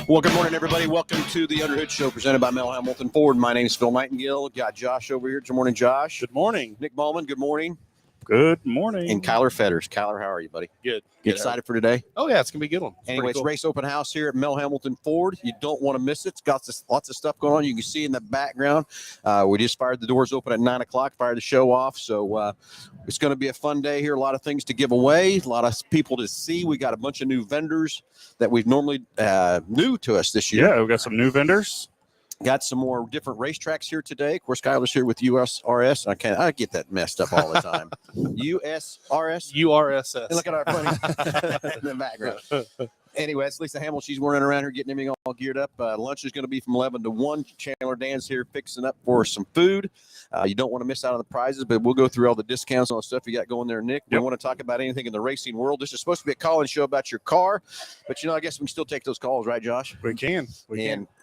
Well, good morning, everybody. Welcome to the Underhood Show presented by Mel Hambelton Ford. My name is Phil Nightingale. Got Josh over here. Good morning, Josh. Good morning. Nick Ballman, good morning. Good morning. And Kyler Fetters. Kyler, how are you, buddy? Good. You excited for today? Oh, yeah, it's going to be a good one. Anyway, it's Race Open House here at Mel Hambelton Ford. You don't want to miss it. It's got lots of stuff going on. You can see in the background. We just fired the doors open at 9 o'clock, fired the show off. So it's going to be a fun day here. A lot of things to give away, a lot of people to see. We got a bunch of new vendors that we've normally new to us this year. Yeah, we've got some new vendors. Got some more different racetracks here today. Of course, Kyler's here with USRS. I get that messed up all the time. USRS? URSS. Look at our funny in the background. Anyway, it's Lisa Hamill. She's running around here getting everything all geared up. Lunch is going to be from 11 to 1. Chandler Dan's here fixing up for some food. You don't want to miss out on the prizes, but we'll go through all the discounts and all the stuff you got going there, Nick. Yep. We want to talk about anything in the racing world. This is supposed to be a call-in show about your car, but, I guess we can still take those calls, right, Josh? We can.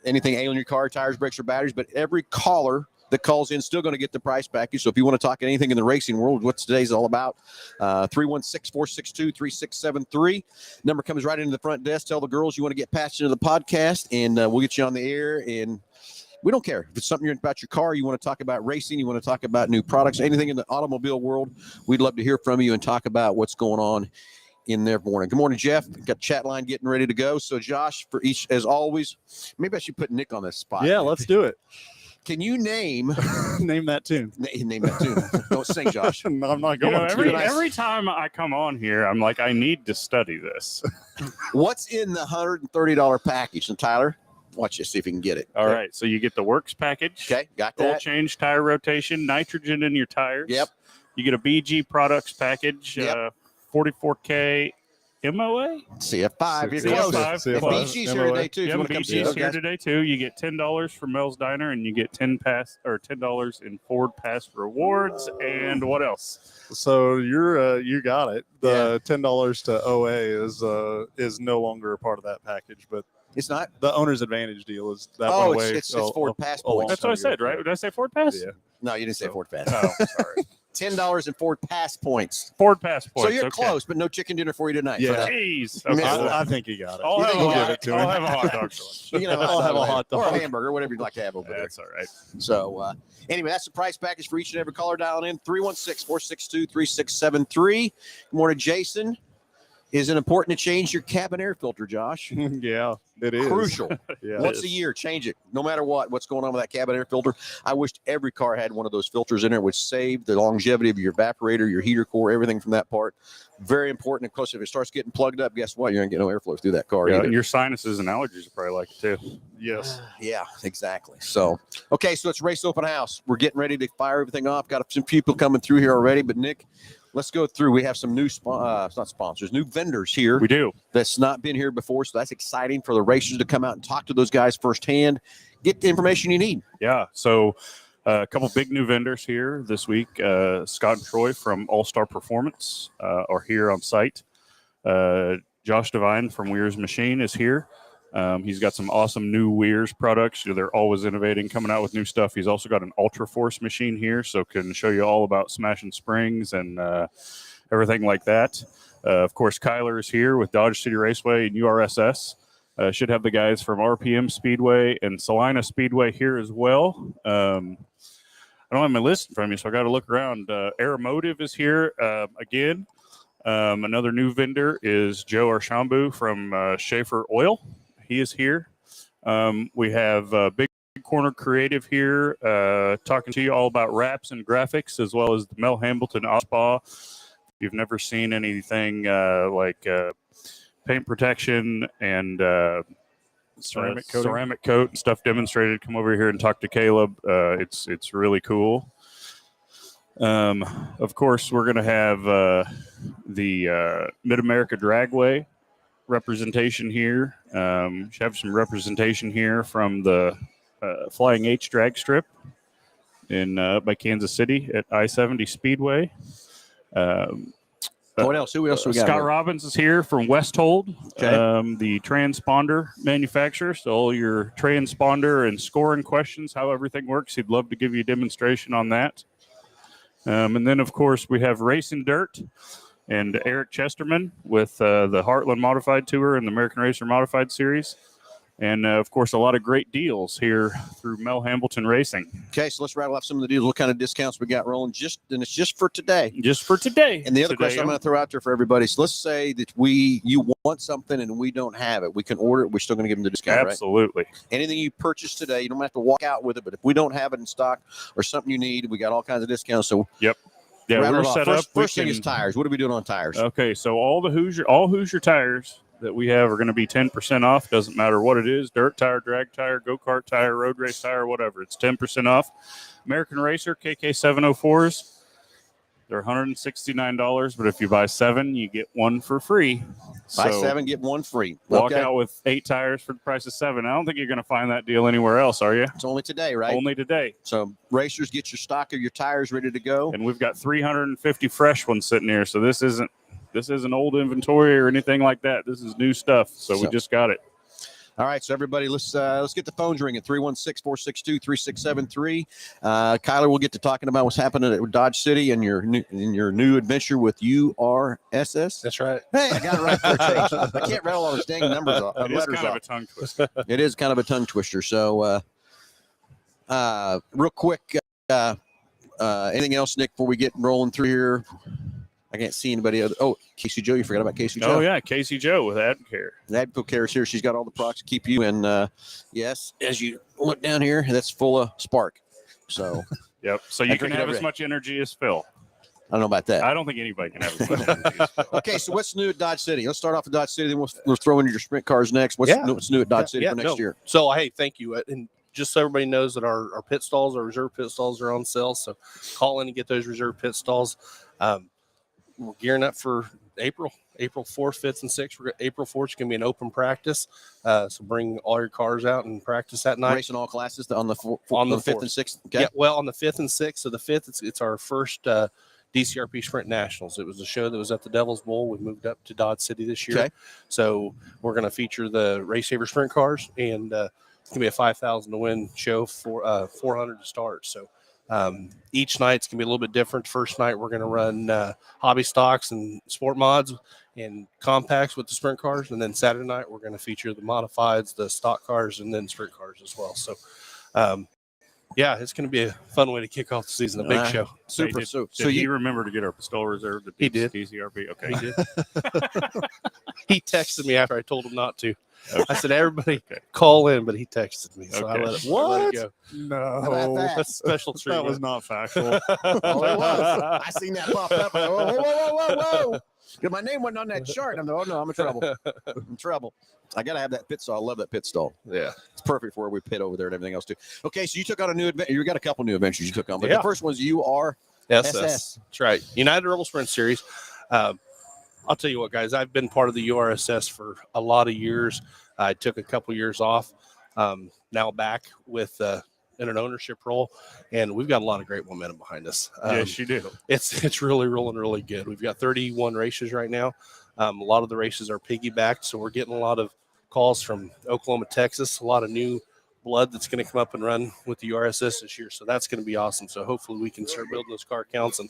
Anything ailing your car, tires, brakes, or batteries, but every caller that calls in still going to get the price package. So if you want to talk anything in the racing world, what today's all about, 316-462-3673. Number comes right into the front desk. Tell the girls you want to get patched into the podcast, and we'll get you on the air. And we don't care. If it's something about your car, you want to talk about racing, you want to talk about new products, anything in the automobile world, we'd love to hear from you and talk about what's going on in their morning. Good morning, Jeff. Got chat line getting ready to go. So, Josh, for each, as always, maybe I should put Nick on this spot. Yeah, let's do it. Can you name that tune? Name that tune. Don't sing, Josh. No, I'm not going to. Every time I come on here, I'm like, I need to study this. What's in the $130 package? And Tyler, watch this, see if you can get it. All right. So you get the works package. Okay, got that. Oil change, tire rotation, nitrogen in your tires. Yep. You get a BG products package, 44K MOA. CF5. You're close. CF5. And BG's here today, too. Yeah, BG's here today, too. You get $10 from Mel's Diner, and you get $10 in Ford Pass rewards. And what else? So you got it. The $10 to OA is no longer a part of that package, but it's not. The owner's advantage deal is that one away. It's Ford Pass points. That's what I said, right? Did I say Ford Pass? Yeah. No, you didn't say Ford Pass. Oh, sorry. $10 in Ford Pass points. Ford Pass points. So you're close, but no chicken dinner for you tonight. Yeah. Jeez. Okay. I think he got it. I'll have a hot dog. I'll have a hot dog. Or a hamburger, whatever you'd like to have over there. That's all right. So anyway, that's the price package for each and every caller dialing in. 316-462-3673. Good morning, Jason. Is it important to change your cabin air filter, Josh? Yeah, it is. Crucial. Yeah, once a year, change it. No matter what's going on with that cabin air filter. I wished every car had one of those filters in there. It would save the longevity of your evaporator, your heater core, everything from that part. Very important. Of course, if it starts getting plugged up, guess what? You're going to get no airflow through that car. Yeah, either. And your sinuses and allergies are probably like it too. Yes. Yeah, exactly. So, okay, so it's Race Open House. We're getting ready to fire everything off. Got some people coming through here already, but Nick, let's go through. We have some new, not sponsors, new vendors here. We do. That's not been here before, so that's exciting for the racers to come out and talk to those guys firsthand, get the information you need. Yeah, so a couple big new vendors here this week. Scott and Troy from All-Star Performance are here on site. Josh Devine from Weir's Machine is here. He's got some awesome new Weir's products. They're always innovating, coming out with new stuff. He's also got an Ultra Force machine here, so can show you all about smashing springs and everything like that. Of course, Kyler is here with Dodge City Raceway and URSS. Should have the guys from RPM Speedway and Salina Speedway here as well. I don't have my list in front of me, so I got to look around. Aeromotive is here again. Another new vendor is Joe Archambault from Schaefer Oil. He is here. We have Big Corner Creative here talking to you all about wraps and graphics, as well as the Mel Hambelton Spa. If you've never seen anything like paint protection and ceramic coat and stuff demonstrated, come over here and talk to Caleb. It's really cool. Of course, we're going to have the Mid-America Dragway representation here. Should have some representation here from the Flying H drag strip in by Kansas City at I-70 Speedway. What else? Who else we got? Scott here? Robbins is here from Westhold, okay. The transponder manufacturer. So all your transponder and scoring questions, how everything works, he'd love to give you a demonstration on that. And then, of course, we have Racing Dirt and Eric Chesterman with the Heartland Modified Tour and the American Racer Modified Series. And, of course, a lot of great deals here through Mel Hambelton Racing. Okay, so let's rattle off some of the deals. What kind of discounts we got rolling? And it's just for today. Just for today. And the other question I'm going to throw out there for everybody. So let's say that you want something and we don't have it. We can order it. We're still going to give them the discount, Absolutely. Right? Anything you purchase today, you don't have to walk out with it. But if we don't have it in stock or something you need, we got all kinds of discounts. So yep. Yeah, we're set up. First thing is tires. What are we doing on tires? Okay, so all Hoosier tires that we have are going to be 10% off. Doesn't matter what it is: dirt tire, drag tire, go-kart tire, road race tire, whatever. It's 10% off. American Racer KK704s, they're $169, but if you buy 7, you get 1 for free. Buy 7, get 1 free. Walk out with 8 tires for the price of 7. I don't think you're going to find that deal anywhere else, are you? It's only today, right? Only today. So racers, get your stock of your tires ready to go. And we've got 350 fresh ones sitting here, so this isn't old inventory or anything like that. This is new stuff, so we just got it. All right, so everybody, let's get the phones ringing. 316-462-3673. Kyler, we'll get to talking about what's happening at Dodge City and your new adventure with URSS. That's right. Hey, I got it right there. I can't rattle all those dang numbers off. It is kind of a tongue twister. It is kind of a tongue twister. So, real quick, anything else, Nick, before we get rolling through here? I can't see anybody else. Oh, Casey Joe. You forgot about Casey Joe. Oh, yeah. Casey Joe with AdvoCare. AdvoCare is here. She's got all the products to keep you. And yes, as you look down here, that's full of spark. So, yep. So you can have as much energy as Phil. I don't know about that. I don't think anybody can have as much energy as Phil. Okay, so what's new at Dodge City? Let's start off at Dodge City, then we'll throw in your sprint cars next. What's new at Dodge City for next year? So, hey, thank you. And just so everybody knows that our pit stalls, our reserve pit stalls are on sale. So call in and get those reserve pit stalls. We're gearing up for April 4th, 5th, and 6th. April 4th is going to be an open practice. So bring all your cars out and practice that night. Racing all classes on the 5th and 6th? Okay. Yeah, well, on the 5th and 6th. So the 5th, it's our first DCRP Sprint Nationals. It was a show that was at the Devil's Bowl. We moved up to Dodge City this year. Okay. So we're going to feature the Race Saver Sprint cars, and it's going to be a $5,000 to win show for $400 to start. So each night's going to be a little bit different. First night, we're going to run hobby stocks and sport mods and compacts with the sprint cars. And then Saturday night, we're going to feature the modifieds, the stock cars, and then sprint cars as well. So, yeah, it's going to be a fun way to kick off the season, a big show. Super. Hey, so you remember to get our pistol reserve? He did. DCRP? Okay. He did. He texted me after I told him not to. Okay. I said, everybody call in, but he texted me. So I let it go. No. That's a special treat. That was not factual. Oh, it was. I seen that pop up. Whoa. Because my name wasn't on that chart. I'm like, oh, no, I'm in trouble. I got to have that pit stall. I love that pit stall. Yeah. It's perfect for where we pit over there and everything else, too. Okay, so you took on a new adventure. You got a couple new adventures you took on. But the first one's URSS. That's right. United Rebel Sprint Series. I'll tell you what, guys, I've been part of the URSS for a lot of years. I took a couple years off, now back with in an ownership role, and we've got a lot of great momentum behind us. Yes, you do. It's really rolling really good. We've got 31 races right now. A lot of the races are piggybacked, so we're getting a lot of calls from Oklahoma, Texas, a lot of new blood that's going to come up and run with the URSS this year. So that's going to be awesome. So hopefully we can start building those car counts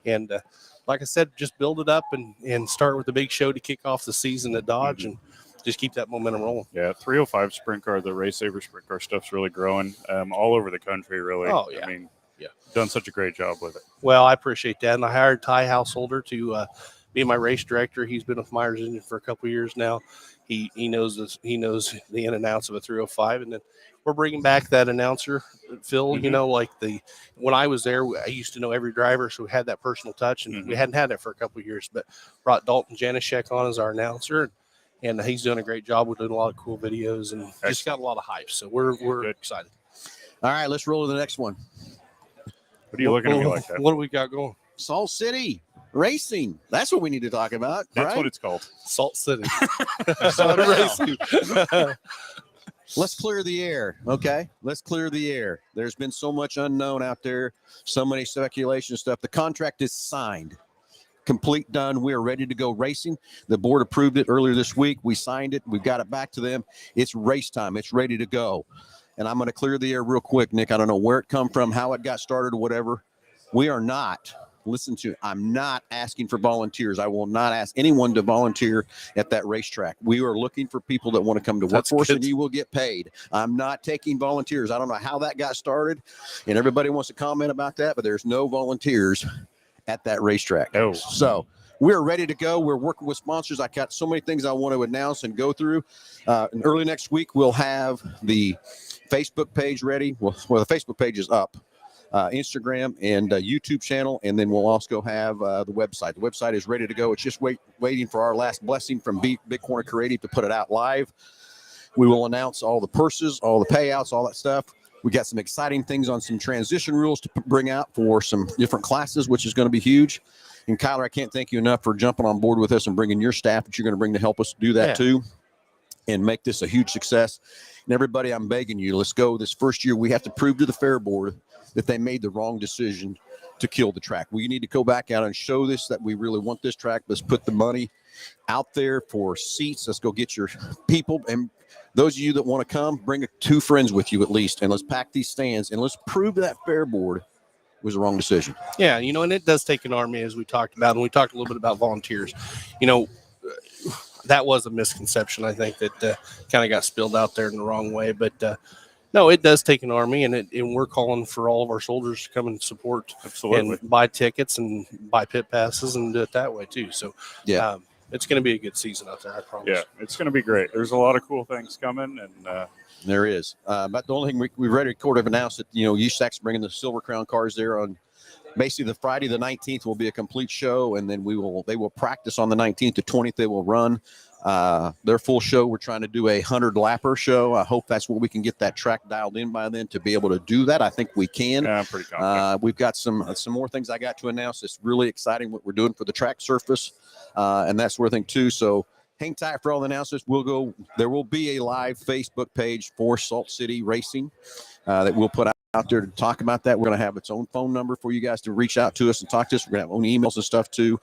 and like I said, just build it up and start with the big show to kick off the season at Dodge and just keep that momentum rolling. Yeah, 305 sprint car, the Race Saver sprint car stuff's really growing all over the country, really. Oh, yeah. I mean, done such a great job with it. Well, I appreciate that. And I hired Ty Householder to be my race director. He's been with Myers Engine for a couple of years now. He knows this. He knows the in and outs of a 305. And then we're bringing back that announcer, Phil. You know, like when I was there, I used to know every driver, so we had that personal touch, and we hadn't had that for a couple of years. But brought Dalton Janishek on as our announcer, and he's doing a great job. We're doing a lot of cool videos, and just got a lot of hype. So we're excited. All right, let's roll to the next one. What are you looking at me like that? What do we got going? Salt City Racing. That's what we need to talk about. That's what it's called. Salt City. Racing. Let's clear the air, okay? Let's clear the air. There's been so much unknown out there, so many speculation stuff. The contract is signed, complete, done. We are ready to go racing. The board approved it earlier this week. We signed it. We've got it back to them. It's race time. It's ready to go. And I'm going to clear the air real quick, Nick. I don't know where it come from, how it got started or whatever. We are not listen to, I'm not asking for volunteers. I will not ask anyone to volunteer at that racetrack. We are looking for people that want to come to work for us, and you will get paid. I'm not taking volunteers. I don't know how that got started, and everybody wants to comment about that, but there's no volunteers at that racetrack. Oh. So we're ready to go. We're working with sponsors. I got so many things I want to announce and go through. And early next week, we'll have the Facebook page ready. Well, the Facebook page is up. Instagram and YouTube channel, and then we'll also have the website. The website is ready to go. It's just waiting for our last blessing from Big Corner Creative to put it out live. We will announce all the purses, all the payouts, all that stuff. We got some exciting things on some transition rules to bring out for some different classes, which is going to be huge. And Kyler, I can't thank you enough for jumping on board with us and bringing your staff that you're going to bring to help us do that too, and make this a huge success. And everybody, I'm begging you, let's go. This first year, we have to prove to the Fair Board that they made the wrong decision to kill the track. We need to go back out and show this, that we really want this track. Let's put the money out there for seats. Let's go get your people. And those of you that want to come, bring 2 friends with you at least. And let's pack these stands and let's prove to that Fair Board was the wrong decision. Yeah, and it does take an army, as we talked about. And we talked a little bit about volunteers. That was a misconception, I think, that kind of got spilled out there in the wrong way. But no, it does take an army, and we're calling for all of our soldiers to come and support. Absolutely. And buy tickets and buy pit passes and do it that way too. So Yeah. it's going to be a good season out there, I promise. Yeah, it's going to be great. There's a lot of cool things coming, and There is. But the only thing we ready to have announced that, USAC's bringing the Silver Crown cars there on basically the Friday the 19th will be a complete show, and then they will practice on the 19th to 20th. They will run their full show. We're trying to do a 100-lapper show. I hope that's what we can get that track dialed in by then to be able to do that. I think we can. I'm pretty confident. We've got some more things I got to announce. It's really exciting what we're doing for the track surface and that sort of thing too. So hang tight for all the announcements. There will be a live Facebook page for Salt City Racing that we'll put out there to talk about that. We're going to have its own phone number for you guys to reach out to us and talk to us. We're going to have own emails and stuff too.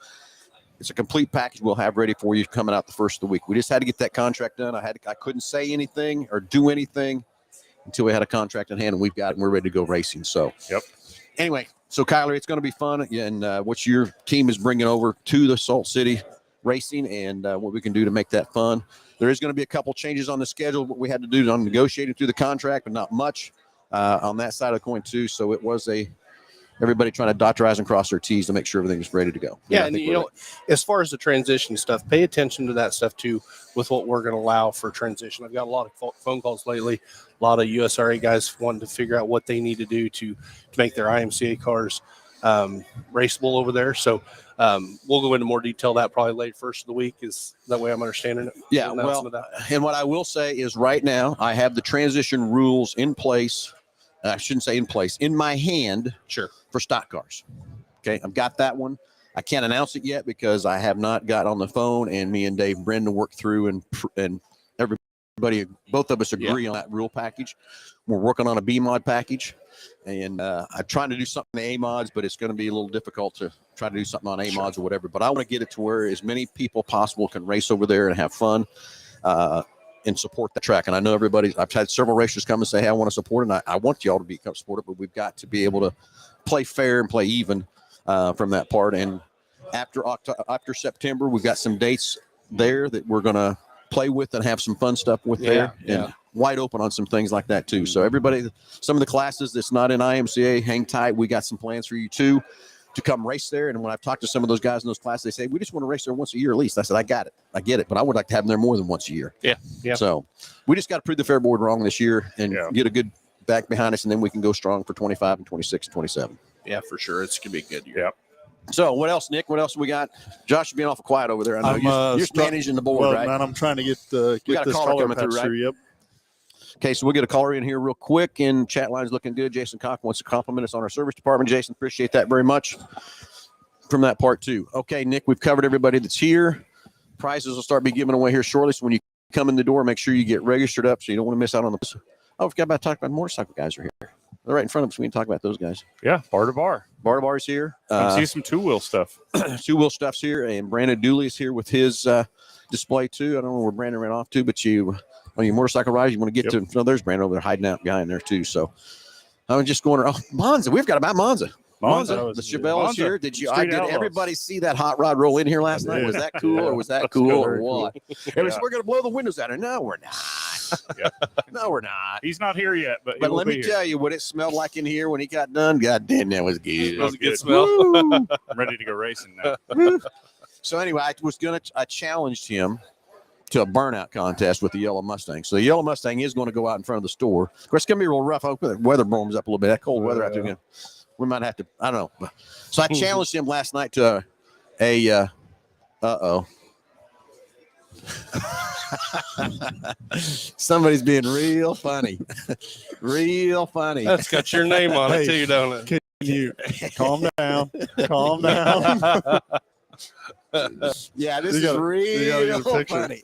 It's a complete package we'll have ready for you coming out the first of the week. We just had to get that contract done. I couldn't say anything or do anything until we had a contract in hand, and we've got it, and we're ready to go racing. So, Anyway, so Kyler, it's going to be fun, and what your team is bringing over to the Salt City Racing, and what we can do to make that fun. There is going to be a couple changes on the schedule. What we had to do on negotiating through the contract, but not much on that side of the coin too. So it was everybody trying to dot their I's and cross their T's to make sure everything was ready to go. Yeah, and as far as the transition stuff, pay attention to that stuff too with what we're going to allow for transition. I've got a lot of phone calls lately, a lot of USRA guys wanting to figure out what they need to do to make their IMCA cars raceable over there. So we'll go into more detail that probably late first of the week. Is that way I'm understanding it? Yeah, well, and what I will say is right now I have the transition rules in place. I shouldn't say in place, in my hand. Sure. For stock cars. Okay, I've got that one. I can't announce it yet because I have not got on the phone, and me and Dave Brendan work through, and everybody, both of us agree on that rule package. We're working on a B mod package, and I'm trying to do something in A mods, but it's going to be a little difficult to try to do something on A mods or whatever. But I want to get it to where as many people possible can race over there and have fun. And support the track. And I know I've had several racers come and say, hey, I want to support it. And I want y'all to become supportive, but we've got to be able to play fair and play even from that part. And after September, we've got some dates there that we're going to play with and have some fun stuff with there. And wide open on some things like that too. So everybody, some of the classes that's not in IMCA, hang tight. We got some plans for you too, to come race there. And when I've talked to some of those guys in those classes, they say, we just want to race there once a year at least. I said, I got it. I get it. But I would like to have them there more than once a year. Yeah. So we just got to prove the Fair Board wrong this year and get a good back behind us. And then we can go strong for 25 and 26 and 27. Yeah, for sure. It's going to be a good year. Yep. So what else, Nick? What else we got? Josh, you're being awful quiet over there. I know you're managing the board, right? Man, I'm trying to get this caller coming through, right? Yep. Okay, so we'll get a caller in here real quick, and chat line's looking good. Jason Cock wants to compliment us on our service department. Jason, appreciate that very much from that part too. Okay, Nick, we've covered everybody that's here. Prizes will start be given away here shortly. So when you come in the door, make sure you get registered up so you don't want to miss out on the. Oh, we forgot about talking about motorcycle guys are here. They're right in front of us. We can talk about those guys. Yeah, bar to bar. Bar to bar's here. See some two-wheel stuff. Two-wheel stuff's here, and Brandon Dooley is here with his display too. I don't know where Brandon ran off to, but on your motorcycle ride, you want to get to. No, there's Brandon over there hiding out behind there too. So I'm just going around Monza. We've got about Monza. Monza, the Chevelle is here. Did everybody see that hot rod roll in here last night? Was that cool or was that cool or what? Everybody said, we're going to blow the windows out. No, we're not. No, we're not. He's not here yet, but let me tell you what it smelled like in here when he got done. God damn, that was good. It was a good smell. I'm ready to go racing now. So anyway, I challenged him to a burnout contest with the yellow Mustang. So the yellow Mustang is going to go out in front of the store. Of course, it's going to be real rough. I hope the weather warms up a little bit. That cold weather out there, we might have to. I don't know. So I challenged him last night to somebody's being real funny. Real funny. That's got your name on it too, don't it? Can you calm down? Calm down. Yeah, this is real funny.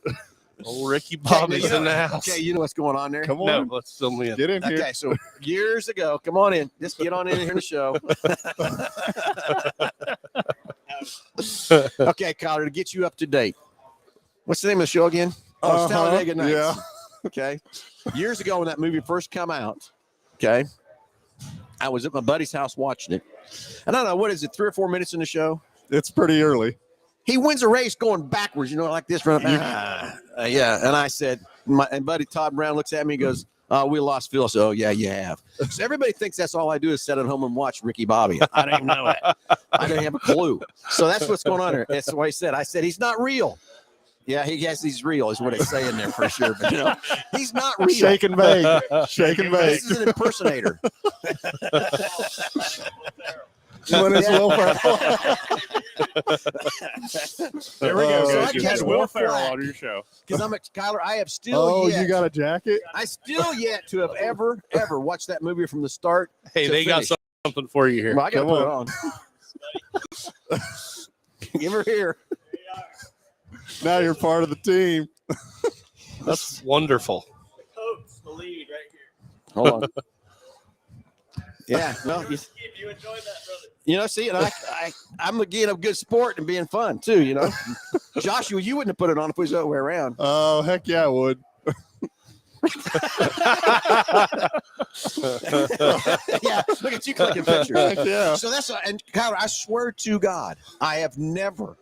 Old Ricky Bobby's in the house. Okay, you know what's going on there? Come on. No, let's film in. Get in here. Okay, so years ago, come on in. Just get on in here to the show. Okay, Collar, to get you up to date. What's the name of the show again? Oh, it's Talladega Nights. Yeah. Okay. Years ago when that movie first come out, okay, I was at my buddy's house watching it. And I don't know, what is it, 3 or 4 minutes in the show? It's pretty early. He wins a race going backwards, like this. Yeah. And I said, and buddy Todd Brown looks at me and goes, we lost Phil. So, yeah, you have. So everybody thinks that's all I do is sit at home and watch Ricky Bobby. I don't even know that. I don't have a clue. So that's what's going on here. That's what I said. I said, he's not real. Yeah, he guess he's real is what it's saying there for sure. But, he's not real. Shake and bake. Shake and bake. This is an impersonator. What is Will Ferrell? There we go. So I You catch had more Will Ferrell flack. on your show. Because I'm at Kyler. I have still Oh, yet. you got a jacket? I still yet to have ever watched that movie from the start. Hey, to they finish. got something for you here. Well, I got to Come put it on. Give her here. Now you're part of the team. That's wonderful. The lead right here. Hold on. Yeah, no, You enjoyed that, brother. see, and I'm again a good sport and being fun too, Joshua, you wouldn't have put it on if it was the other way around. Oh, heck yeah, I would. Yeah, look at you clicking pictures. Heck yeah. So and Kyler, I swear to God, I have never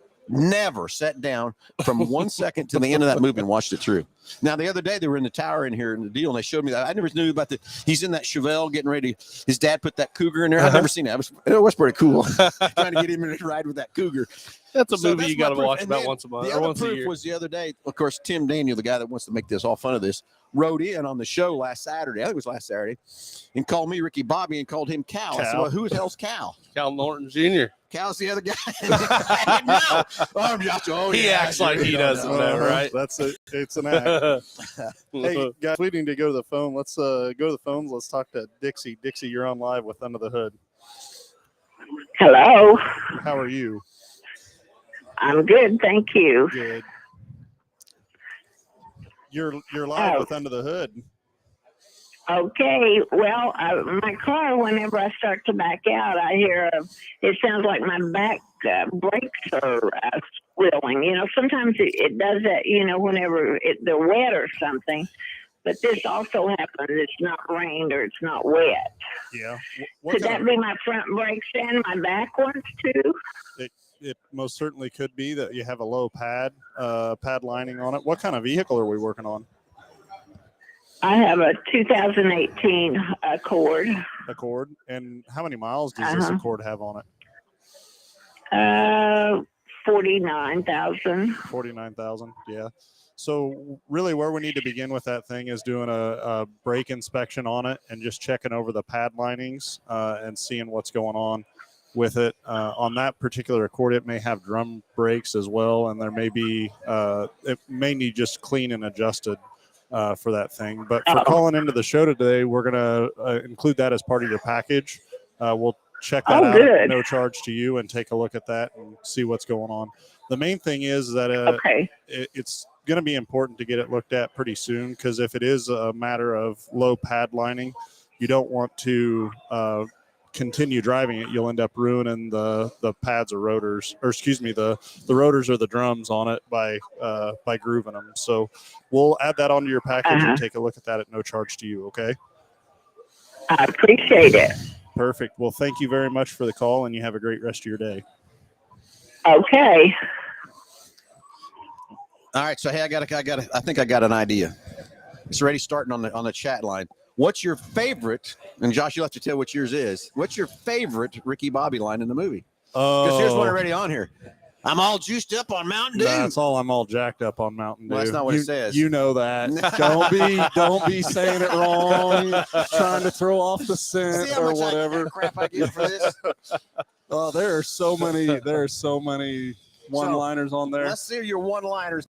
sat down from 1 second to the end of that movie and watched it through. Now, the other day, they were in the tower in here in the deal, and they showed me that. I never knew about he's in that Chevelle getting ready. His dad put that Cougar in there. I've never seen that. It was pretty cool. Trying to get him to ride with that Cougar. That's a movie you got to watch and about then once a month The or other once a proof year. was the other day. Of course, Tim Daniel, the guy that wants to make this all fun of this, rode in on the show last Saturday. I think it was last Saturday, and called me Ricky Bobby and called him Cal. I said, well, who the hell's Cal? Cal Norton Jr. Cal's the other guy. I didn't know. He acts like he doesn't know, right? That's it. It's an act. Hey, guys, we need to go to the phone. Let's go to the phones. Let's talk to Dixie. Dixie, you're on live with Under the Hood. Hello. How are you? I'm good, thank you. Good. You're live with Under the Hood. Okay, well, my car, whenever I start to back out, I hear it sounds like my back brakes are squealing. Sometimes it does that, whenever they're wet or something. But this also happens. It's not rained or it's not wet. Yeah. Could that be my front brakes and my back ones too? It most certainly could be that you have a low pad lining on it. What kind of vehicle are we working on? I have a 2018 Accord. Accord. And how many miles does this Accord have on it? 49,000. 49,000. Yeah. So really where we need to begin with that thing is doing a brake inspection on it and just checking over the pad linings and seeing what's going on with it. On that particular Accord, it may have drum brakes as well, and there may be it may need just clean and adjusted for that thing. But for calling into the show today, we're going to include that as part of your package. We'll check that out at no charge to you and take a look at that and see what's going on. The main thing is that it's going to be important to get it looked at pretty soon, because if it is a matter of low pad lining, you don't want to continue driving it. You'll end up ruining the pads or rotors, or excuse me, the rotors or the drums on it by grooving them. So we'll add that onto your package and take a look at that at no charge to you. Okay. I appreciate it. Perfect. Well, thank you very much for the call, and you have a great rest of your day. Okay. All right. So hey, I think I got an idea. It's already starting on the chat line. What's your favorite? And Josh, you'll have to tell what yours is. What's your favorite Ricky Bobby line in the movie? Because here's one already on here. I'm all juiced up on Mountain Dew. That's all. I'm all jacked up on Mountain Dew. Well, that's not what it says. You know that. don't be saying it wrong. Trying to throw off the scent or whatever. Crap I get for this. Oh, there are so many one-liners on there. Let's see your one-liners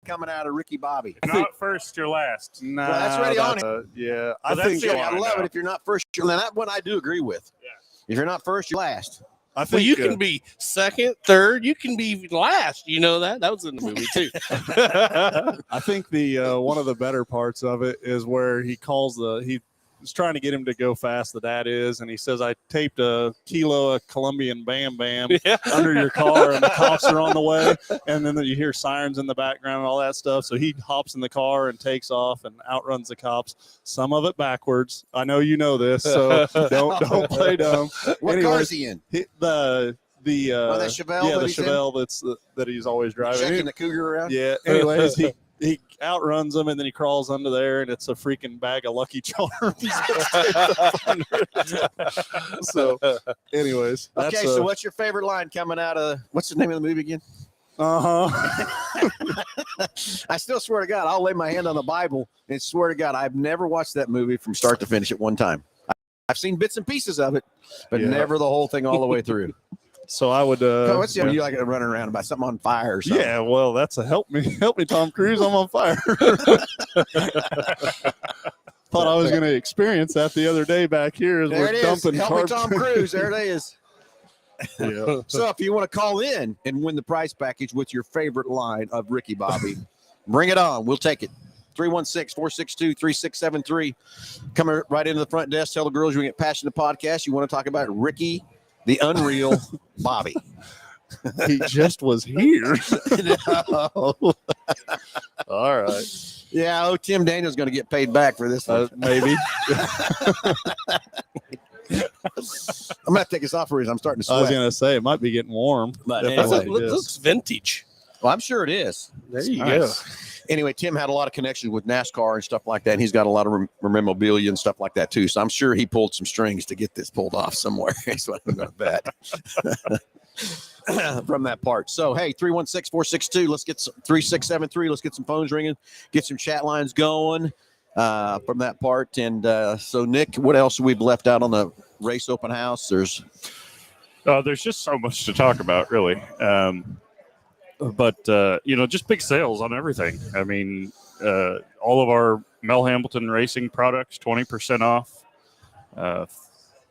coming out of Ricky Bobby. Not first, you're last. Nah, Well, that's already on yeah, Well, I think. that's I love it if you're not first. And that one I do agree with. Yeah. If you're not first, you're last. I think Well, you can be second, third. You can be last. You know that? That was in the movie, too. I think the one of the better parts of it is where he's trying to get him to go fast. The dad is, and he says, "I taped a kilo of Colombian Bam Bam under your car, and the cops are on the way." And then you hear sirens in the background and all that stuff. So he hops in the car and takes off and outruns the cops. Some of it backwards. I know you know this, so don't play dumb. What car is he in? The that Chevelle yeah, that the he's in? Chevelle that he's always driving. Checking the Cougar around? Yeah. Anyways, he outruns them, and then he crawls under there, and it's a freaking bag of Lucky Charms. So, anyways, Okay, that's, so what's your favorite line coming out of what's the name of the movie again? I still swear to God, I'll lay my hand on the Bible and swear to God, I've never watched that movie from start to finish at one time. I've seen bits and pieces of it, but never the whole thing all the way through. So I would. What's the you like running around about something on fire or something? Yeah, well, that's a help me, Tom Cruise. I'm on fire. Thought I was going to experience that the other day back here as There we're it is. dumping Help me, carbs. Tom Cruise. There it is. Yeah. So if you want to call in and win the prize package with your favorite line of Ricky Bobby, bring it on. We'll take it. 316-462-3673. Come right into the front desk. Tell the girls you get Passionate Podcast. You want to talk about Ricky, the Unreal Bobby. He just was here. No. All right. Yeah, Tim Daniel's going to get paid back for this one. Maybe. I'm going to take this off for you. I'm starting to I was sweat. going to say, it might be getting warm. But If anyway. I It like this. looks vintage. Well, I'm sure it is. There you Nice. Anyway, Tim had a lot of connections with NASCAR and stuff like that. And he's got a lot of memorabilia and stuff like that, too. So I'm sure he pulled some strings to get this pulled off somewhere. That's what I'm going to bet. From that part. So, hey, 316-462. Let's get some 3673. Let's get some phones ringing, get some chat lines going from that part. And so, Nick, what else we've left out on the race open house? There's just so much to talk about, really. But just big sales on everything. I mean, all of our Mel Hambelton racing products, 20% off.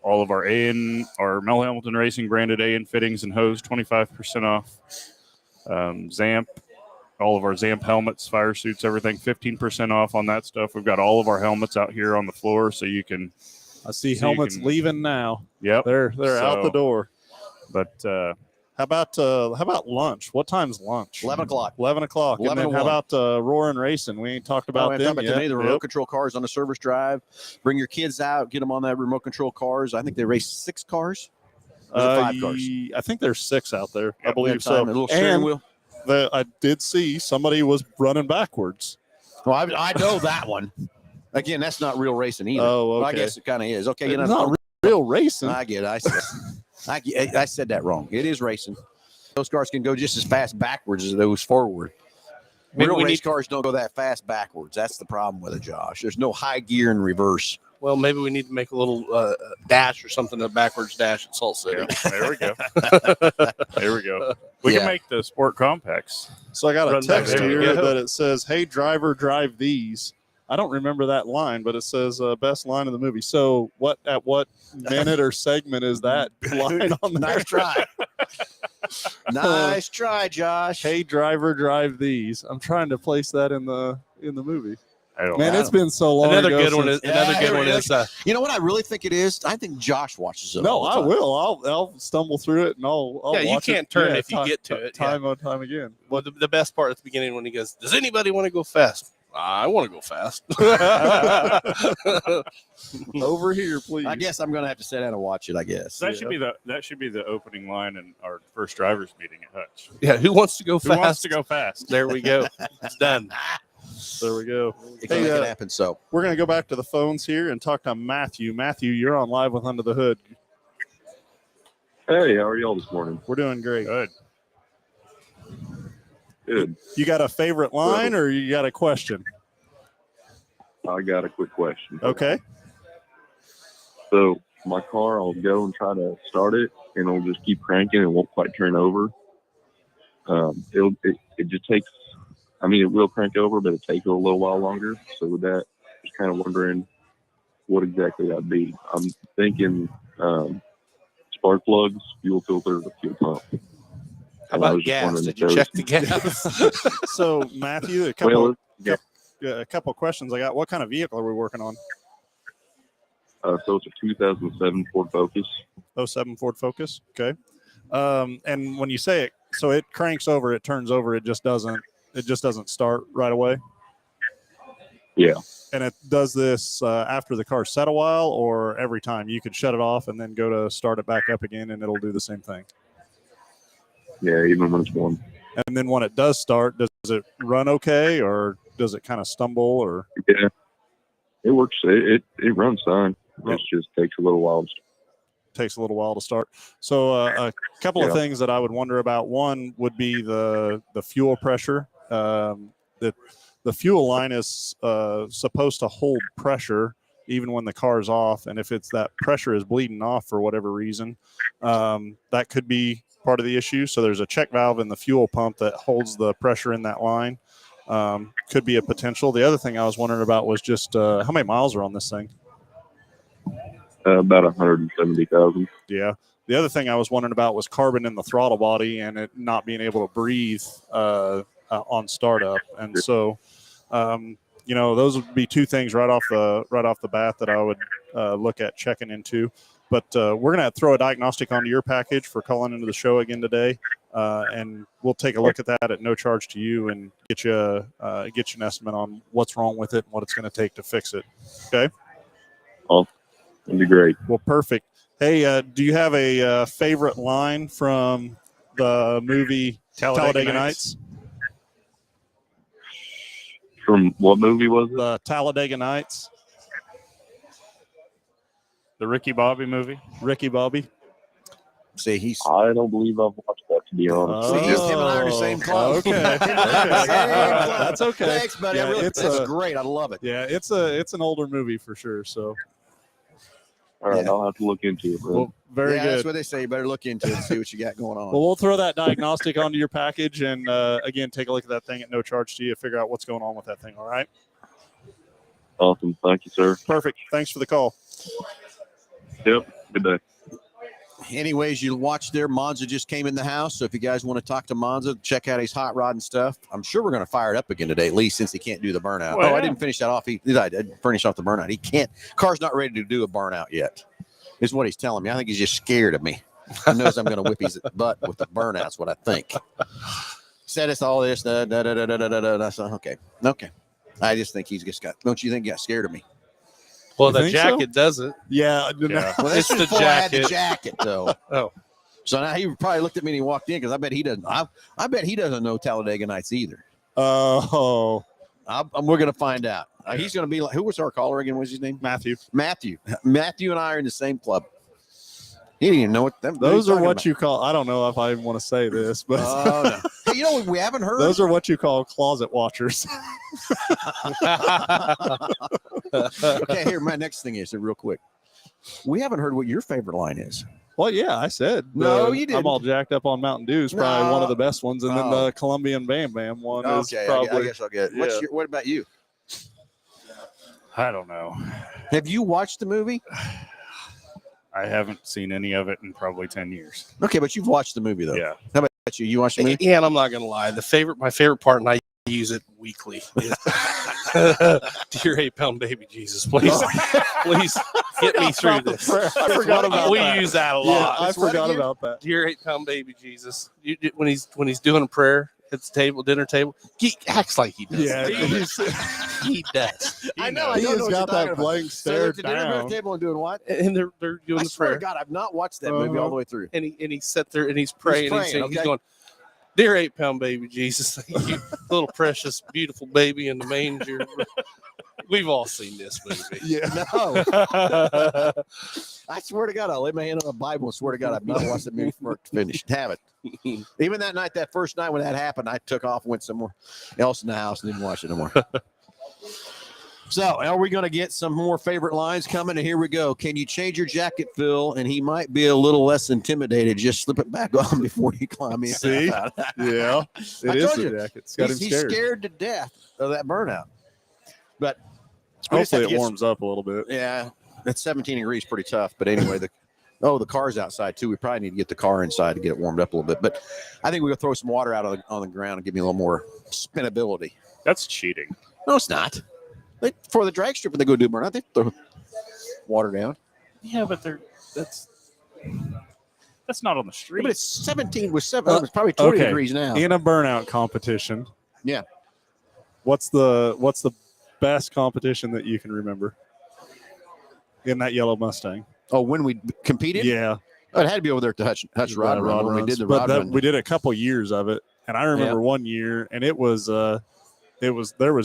All of our Mel Hambelton Racing branded A&N fittings and hose, 25% off. Zamp, all of our Zamp helmets, fire suits, everything, 15% off on that stuff. We've got all of our helmets out here on the floor, so you can. I see helmets leaving now. Yep, they're out the door. But how about lunch? What time's lunch? 11 o'clock. 11 o'clock. 11 and then to how 1. about Roaring Racing? We ain't talked about them yet. The remote control cars on the service drive. Bring your kids out, get them on that remote control cars. I think they race 6 cars. Or is it 5 cars? I think there's 6 out there. I believe A little steering wheel. I did see somebody was running backwards. Well, I know that one. Again, that's not real racing either. Oh, okay. Well, I guess it kind of is. Okay, It's not real racing. I get it. I said that wrong. It is racing. Those cars can go just as fast backwards as those forward. Maybe Real race cars don't go that fast backwards. That's the problem with it, Josh. There's no high gear in reverse. Well, maybe we need to make a little dash or something, a backwards dash at Salt City. yeah, there we go. There we go. We can make the sport compacts. So I got a Run back text there. here Yeah. that it says, "Hey driver, drive these." I don't remember that line, but it says best line of the movie. So at what minute or segment is that line on there? Nice try. Nice try, Josh. Hey driver, drive these. I'm trying to place that in the movie. I don't Man, know. it's been so long. Another ago good one since- is another good here one it is You know what I really think it is? I think Josh watches it. No, all the I time. will. I'll stumble through it and I'll Yeah, you watch can't it. turn if you get to it, time on time again. well, the best part at the beginning when he goes, "Does anybody want to go fast?" I want to go fast. Over here, please. I guess I'm going to have to sit down and watch it. I guess. So that should be the opening line in our first drivers meeting at Hutch. Yeah, who wants to go Who fast? wants to go fast? There we go. It's done. There we go. It can make it happen. So We're going to go back to the phones here and talk to Matthew. Matthew, you're on live with Under the Hood. Hey, how are y'all this morning? We're doing great. Good. Good. You got a favorite line or you got a question? I got a quick question. Okay. So my car, I'll go and try to start it, and it'll just keep cranking and won't quite turn over. It just takes. I mean, it will crank over, but it takes a little while longer. So with that, just kind of wondering what exactly that'd be. I'm thinking spark plugs, fuel filter, or fuel pump. How about gas? Did you check the gas? So Matthew, a couple questions I got. What kind of vehicle are we working on? So it's a 2007 Ford Focus. 07 Ford Focus. Okay. And when you say it, so it cranks over, it turns over, it just doesn't start right away. Yeah. And it does this after the car's set a while, or every time you could shut it off and then go to start it back up again, and it'll do the same thing. Yeah, even when it's warm. And then when it does start, does it run okay, or does it kind of stumble? Or Yeah, it works. It runs fine. It just takes a little while. takes a little while to start. So a couple of things that I would wonder about. One would be the fuel pressure. That the fuel line is supposed to hold pressure even when the car's off, and if it's that pressure is bleeding off for whatever reason, that could be part of the issue. So there's a check valve in the fuel pump that holds the pressure in that line. Could be a potential. The other thing I was wondering about was just how many miles are on this thing? About 170,000. Yeah. The other thing I was wondering about was carbon in the throttle body and it not being able to breathe on startup. And so, those would be two things right off the bat that I would look at checking into. But we're going to throw a diagnostic onto your package for calling into the show again today, and we'll take a look at that at no charge to you and get you an estimate on what's wrong with it and what it's going to take to fix it. Okay. Oh, that'd be great. Well, perfect. Hey, do you have a favorite line from the movie Talladega Nights? From what movie was it? The Talladega Nights. The Ricky Bobby movie. Ricky Bobby. See, I don't believe I've watched that, to be honest. See, him and I are in the same club. Okay. That's okay. Thanks, buddy. Yeah, That's great. I love it. Yeah, it's an older movie for sure. So, All right, Yeah. I'll have to look into it. Man. well, very yeah, good. That's what they say. You better look into it and see what you got going on. Well, we'll throw that diagnostic onto your package and, again, take a look at that thing at no charge to you, figure out what's going on with that thing. All right. Awesome. Thank you, sir. Perfect. Thanks for the call. Yep. Good day. Anyways, you watch there. Monza just came in the house. So if you guys want to talk to Monza, check out his hot rod and stuff. I'm sure we're going to fire it up again today, at least since he can't do the burnout. Well, I yeah. didn't finish that off. I didn't finish off the burnout. He can't. Car's not ready to do a burnout yet, is what he's telling me. I think he's just scared of me. He knows I'm going to whip his butt with the burnout's what I think. Said it's all this. I said, okay. I just think he's just got. Don't you think he got scared of me? Well, You the think so? jacket does it. Yeah. Yeah. Well, It's that's the before I had the jacket. jacket, though. Oh. So now he probably looked at me and he walked in because I bet he doesn't. I bet he doesn't know Talladega Nights either. Oh, We're going to find out. He's going to be like, who was our caller again? What's his name? Matthew. Matthew and I are in the same club. He didn't even know what them. Those are what you call. I don't know if I even want to say this, but Oh, no. Hey, you know what we haven't heard? those are what you call closet watchers. Okay, here, my next thing is real quick. We haven't heard what your favorite line is. Well, yeah, I said. No, you I'm didn't. all jacked up on Mountain Dew is probably No. one of the best ones, and then Oh. the Colombian Bam Bam one is Okay, probably. I guess I'll get it. yeah. What about you? I don't know. Have you watched the movie? I haven't seen any of it in probably 10 years. Okay, but you've watched the movie though. Yeah. How about you? You watched the movie? Yeah, and I'm not gonna lie. My favorite part, and I use it weekly. Is, Dear 8-pound baby Jesus, please, please get me through this. I forgot about We that. use that a Yeah, lot. I It's what forgot again? about that. Dear 8-pound baby Jesus, when he's doing a prayer, at the table, dinner table. He acts like he does. Yeah, He does. I know. he I don't know has what got you're that talking about. blank So stare at the dinner down. table and doing what? And they're doing I the swear prayer. to God, I've not watched that movie all the way through. And he sat there and he's praying. praying, He's okay. going, "Dear 8-pound baby Jesus, thank you, little precious, beautiful baby in the manger." We've all seen this movie. Yeah. No. I swear to God, I'll lay my hand on the Bible and swear to God, I've not watched the movie from start to finish. Haven't. Even that night, that first night when that happened, I took off, went somewhere else in the house, and didn't watch it no more. So, are we going to get some more favorite lines coming? And here we go. Can you change your jacket, Phil? And he might be a little less intimidated. Just slip it back on before you climb in. See? Yeah. It I is told the you, jacket. It's got him He's scared. scared to death of that burnout. But we just have Hopefully to it get warms up a little bit. Yeah, that's 17 degrees, pretty tough. But anyway, the car's outside too. We probably need to get the car inside to get it warmed up a little bit. But I think we'll throw some water out on the ground and give me a little more spinability. That's cheating. No, it's not. For the drag strip, when they go do burnout, they throw water down. Yeah, but that's not on the street. But it's 17 with 7. It's probably 20 okay. degrees now. In a burnout competition. Yeah. What's the best competition that you can remember in that yellow Mustang? Oh, when we competed? Yeah. Oh, it had to be over there at the Hutch Rod Run when we did the rod run. We did a couple years of it, and I remember one year, and there was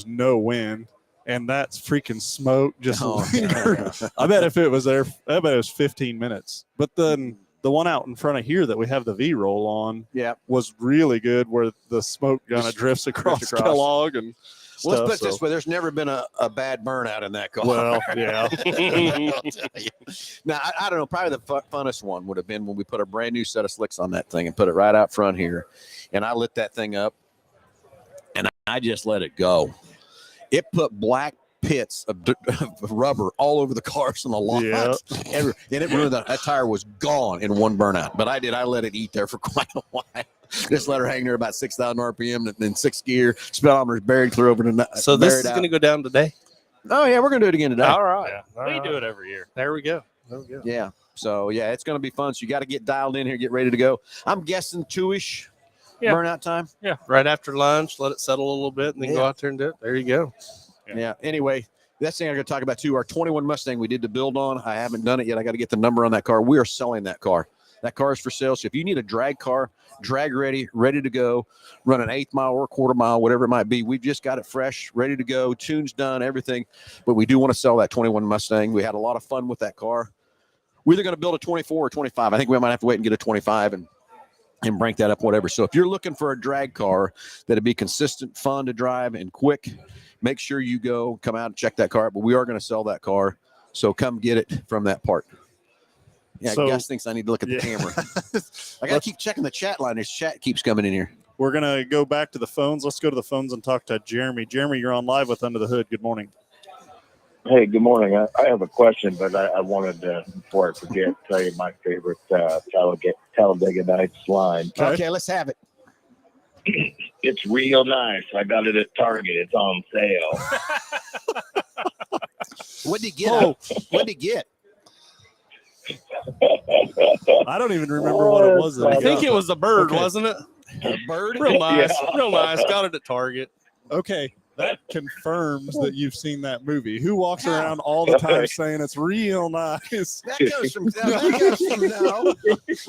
no wind, and that's freaking smoke just lingered. I bet if it was there, I bet it was 15 minutes. But then the one out in front of here that we have the V-roll on, was really good, where the smoke kind of drifts across Kellogg and. Well, let's put it this way: there's never been a bad burnout in that car. Well, yeah. Now, I don't know. Probably the funnest one would have been when we put a brand new set of slicks on that thing and put it right out front here, and I lit that thing up, and I just let it go. It put black pits of rubber all over the cars on the lot. Yeah. And it ruined that tire was gone in one burnout. But I let it eat there for quite a while. Just let her hang there about 6,000 RPM and then 6th gear. Speedometer's buried through over the night. So this is going to go down today? Oh, yeah, we're going to do it again today. All right. Yeah. We do it every year. There we go. Yeah. So, yeah, it's going to be fun. So you got to get dialed in here, get ready to go. I'm guessing 2-ish burnout time. Yeah. Right after lunch, let it settle a little bit, and then go out there and do it. There you go. Yeah. Anyway, that's the thing I'm going to talk about, too. Our 21 Mustang we did the build on. I haven't done it yet. I got to get the number on that car. We are selling that car. That car is for sale. So if you need a drag car, drag ready to go, run an 1/8 mile or a 1/4 mile, whatever it might be, we've just got it fresh, ready to go, tunes done, everything. But we do want to sell that 21 Mustang. We had a lot of fun with that car. We're either going to build a 24 or 25. I think we might have to wait and get a 25 and crank that up, whatever. So if you're looking for a drag car that'd be consistent, fun to drive, and quick, make sure you come out and check that car out. But we are going to sell that car. So come get it from that part. Yeah, So, Gus thinks I need to look at the camera. I got to keep checking the chat line. This chat keeps coming in here. We're going to go back to the phones. Let's go to the phones and talk to Jeremy. Jeremy, you're on live with Under the Hood. Good morning. Hey, good morning. I have a question, but I wanted to, before I forget, tell you my favorite Talladega Nights line. Okay, let's have it. It's real nice. I got it at Target. It's on sale. What did he get? What did he get? I don't even remember what it was. I think it was a bird, wasn't it? A bird? Real nice. Yeah. Real nice. Got it at Target. Okay, that confirms that you've seen that movie. Who walks around all the time saying it's real nice? That comes from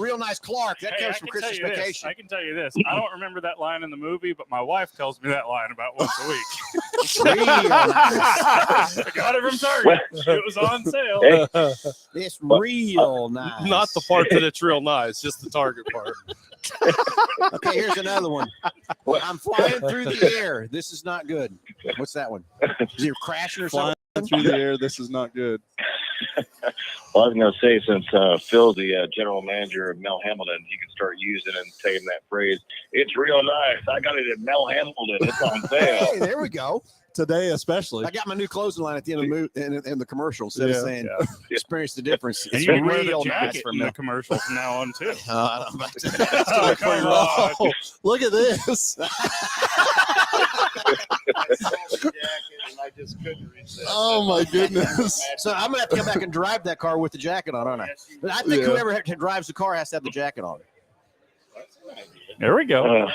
Real Nice Clark. That comes from Christmas Vacation. I can tell you this. I don't remember that line in the movie, but my wife tells me that line about once a week. Real nice. I got it from Target. It was on sale. Hey, It's real nice. Not the part that it's real nice, just the Target part. Okay, here's another one. I'm flying through the air. This is not good. What's that one? Is he crashing or something? Flying through the air. This is not good. well, I was going to say, since Phil's the general manager of Mel Hambelton, you can start using and saying that phrase. It's real nice. I got it at Mel Hambelton. It's on sale. Hey, there we go. Today, especially. I got my new clothing line at the end of the in the commercial instead of saying experience the difference. And It's you can wear the real jacket nice for in me. the commercial from now on, too. I'm about to- Oh, come on. Oh, look at this. Oh, my goodness. So I'm gonna have to come back and drive that car with the jacket on, aren't I? But I think whoever drives the car has to have the jacket on. There we go.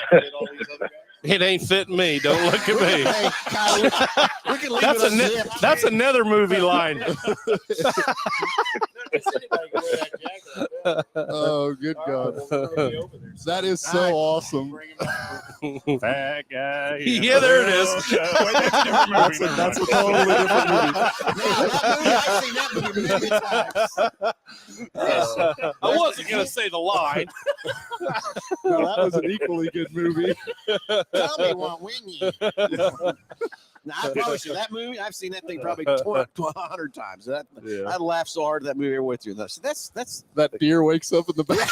It ain't fitting me. Don't look at me. Hey, Kyle, we can leave That's it at that. that's another movie line. Oh, good God. That is so awesome. That guy. Yeah, there it is. Wait, that's a different movie. Never That's a mind. totally different movie. I've seen that movie many times. I wasn't gonna say the line. No, that was an equally good movie. Tommy won't win you. Now, I promise you, that movie, I've seen that thing probably 100 times. I laughed so hard at that movie with you. So that's That deer wakes up in the back.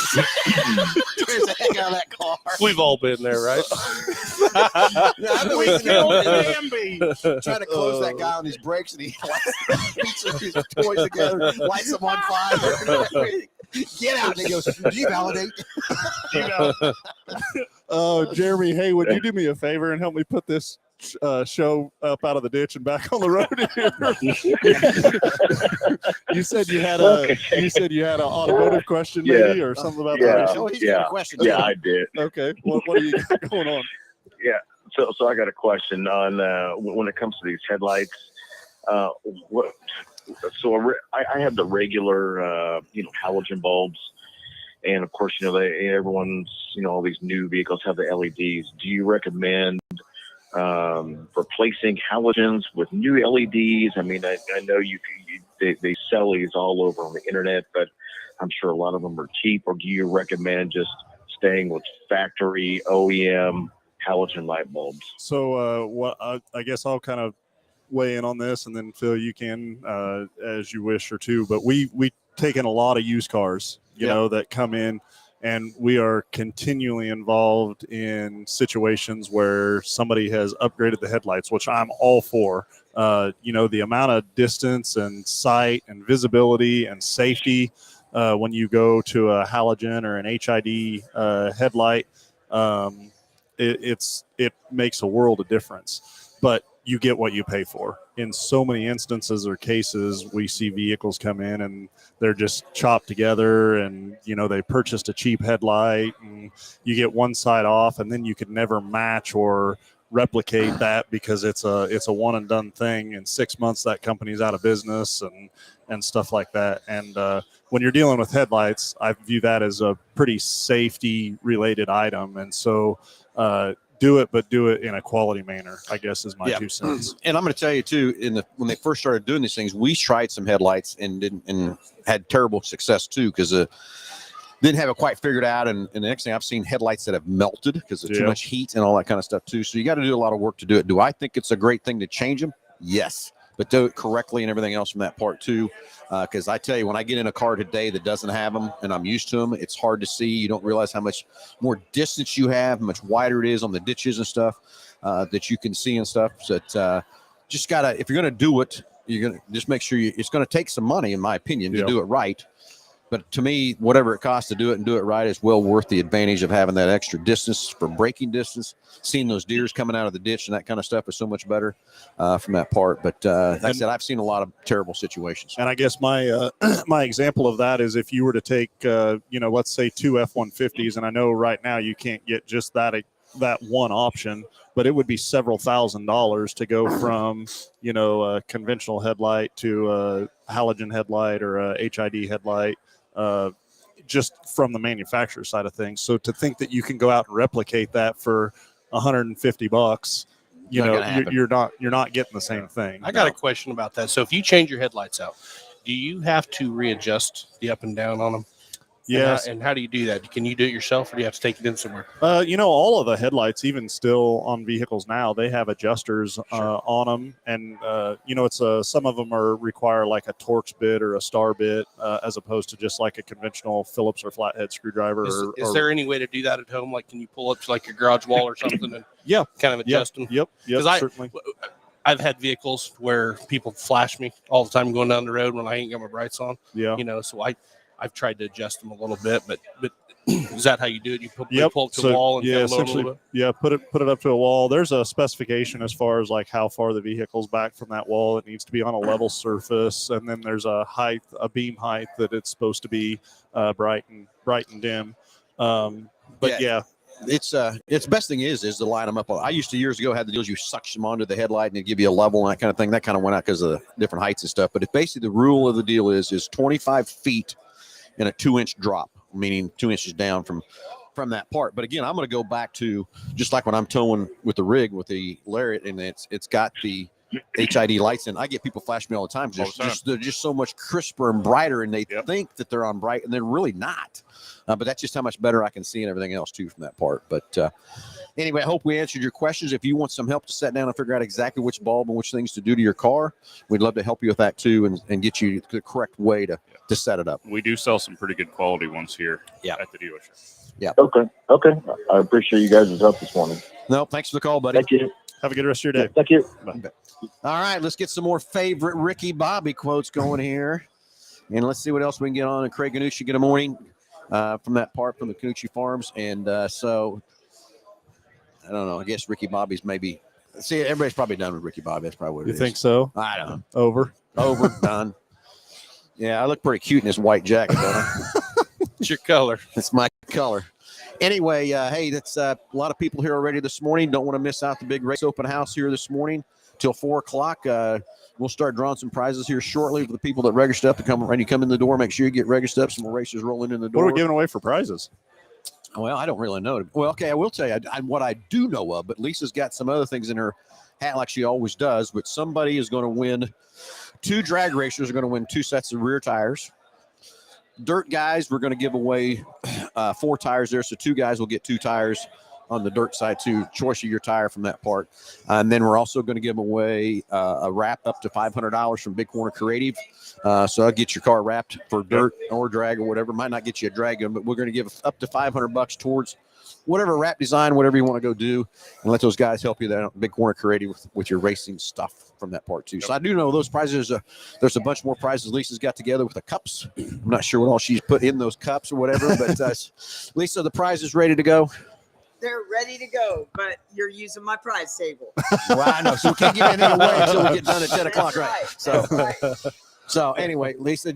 scares the heck out of that car. We've all been there, right? I've been waiting trying to close that guy on his brakes, and he beats his toys together, lights them on fire. Get out! And he goes, devalidate. Oh, Jeremy, hey, would you do me a favor and help me put this show up out of the ditch and back on the road here? You said you had an automotive question, maybe, or something about that. Oh, he's got a question. Yeah, I did. Okay, what do you got going on? Yeah. So I got a question on when it comes to these headlights. I have the regular, halogen bulbs, and of course, everyone's, all these new vehicles have the LEDs. Do you recommend replacing halogens with new LEDs? I mean, I know they sell these all over on the internet, but I'm sure a lot of them are cheap. Or do you recommend just staying with factory OEM halogen light bulbs? So I guess I'll kind of weigh in on this, and then Phil, you can as you wish or two. But we take in a lot of used cars, that come in, and we are continually involved in situations where somebody has upgraded the headlights, which I'm all for. The amount of distance and sight and visibility and safety when you go to a halogen or an HID headlight, it makes a world of difference. But you get what you pay for. In so many instances or cases, we see vehicles come in and they're just chopped together, and they purchased a cheap headlight, and you get one side off, and then you could never match or replicate that because it's a one and done thing. In 6 months, that company's out of business and stuff like that. And when you're dealing with headlights, I view that as a pretty safety related item, and so do it, but do it in a quality manner, I guess, is my 2 cents. And I'm going to tell you too, when they first started doing these things, we tried some headlights and had terrible success too, because didn't have it quite figured out. And the next thing, I've seen headlights that have melted because of too much heat and all that kind of stuff too. So you got to do a lot of work to do it. Do I think it's a great thing to change them? Yes. But do it correctly and everything else from that part too. Because I tell you, when I get in a car today that doesn't have them and I'm used to them, it's hard to see. You don't realize how much more distance you have, how much wider it is on the ditches and stuff that you can see and stuff. So just gotta, if you're gonna do it, you're gonna just make sure it's gonna take some money, in my opinion, to do it right. But to me, whatever it costs to do it and do it right is well worth the advantage of having that extra distance for braking distance. Seeing those deers coming out of the ditch and that kind of stuff is so much better from that part. But like I said, I've seen a lot of terrible situations. And I guess my my example of that is if you were to take, let's say 2 F-150s, and I know right now you can't get just that one option, but it would be several $1,000s to go from, a conventional headlight to a halogen headlight or a HID headlight. Just from the manufacturer side of things. So to think that you can go out and replicate that for $150, you're not getting the same thing. I got a question about that. So if you change your headlights out, do you have to readjust the up and down on them? Yes. And how do you do that? Can you do it yourself, or do you have to take it in somewhere? All of the headlights, even still on vehicles now, they have adjusters on them, and it's some of them require like a Torx bit or a star bit, as opposed to just like a conventional Phillips or flathead screwdriver. Is there any way to do that at home? Like, can you pull up to like your garage wall or something and kind of adjust them? Yep, certainly. I've had vehicles where people flash me all the time going down the road when I ain't got my brights on. Yeah, so I've tried to adjust them a little bit, but is that how you do it? You pull it to the wall and essentially, put it up to a wall. There's a specification as far as like how far the vehicle's back from that wall. It needs to be on a level surface, and then there's a beam height that it's supposed to be bright and dim. it's best thing is to line them up. I used to years ago had the deals you suction them onto the headlight and it give you a level and that kind of thing. That kind of went out because of the different heights and stuff. But it's basically the rule of the deal is 25 feet and a 2-inch drop, meaning 2 inches down from that part. But again, I'm going to go back to just like when I'm towing with the rig with the lariat, and it's got the HID lights in. I get people flash me all the time. They're just so much crisper and brighter, and they think that they're on bright, and they're really not. But that's just how much better I can see and everything else too from that part. But anyway, I hope we answered your questions. If you want some help to sit down and figure out exactly which bulb and which things to do to your car, we'd love to help you with that too, and get you the correct way to set it up. We do sell some pretty good quality ones here at the dealership. Yeah. Okay. I appreciate you guys' help this morning. No, thanks for the call, buddy. Thank you. Have a good rest of your day. Thank you. Bye. All right, let's get some more favorite Ricky Bobby quotes going here. And let's see what else we can get on. And Craig Ganucci, good morning from that part from the Canucci Farms. And so, I don't know. I guess Ricky Bobby's maybe – see, everybody's probably done with Ricky Bobby. That's probably what it You is. think so? I don't know. Over, done. Yeah, I look pretty cute in this white jacket, don't I? It's your color. It's my color. Anyway, hey, that's a lot of people here already this morning. Don't want to miss out the big race open house here this morning till 4 o'clock. We'll start drawing some prizes here shortly for the people that register up to come. When you come in the door, make sure you get registered up. Some more racers rolling in the door. What are we giving away for prizes? Well, I don't really know. Well, okay, I will tell you what I do know of, but Lisa's got some other things in her hat like she always does. But somebody is going to win. 2 drag racers are going to win 2 sets of rear tires. Dirt guys, we're going to give away 4 tires there. So 2 guys will get 2 tires on the dirt side too. Choice of your tire from that part. And then we're also going to give away a wrap up to $500 from Big Corner Creative. So I'll get your car wrapped for dirt or drag or whatever. Might not get you a drag gun, but we're going to give up to $500 towards whatever wrap design, whatever you want to go do, and let those guys help you there on Big Corner Creative with your racing stuff from that part too. So I do know those prizes. There's a bunch more prizes Lisa's got together with the cups. I'm not sure what all she's put in those cups or whatever, but Lisa, the prize is ready to go. They're ready to go, but you're using my prize table. Well, I know. So we can't give anything away until we get done at 10 o'clock, right? That's right. So anyway, Lisa,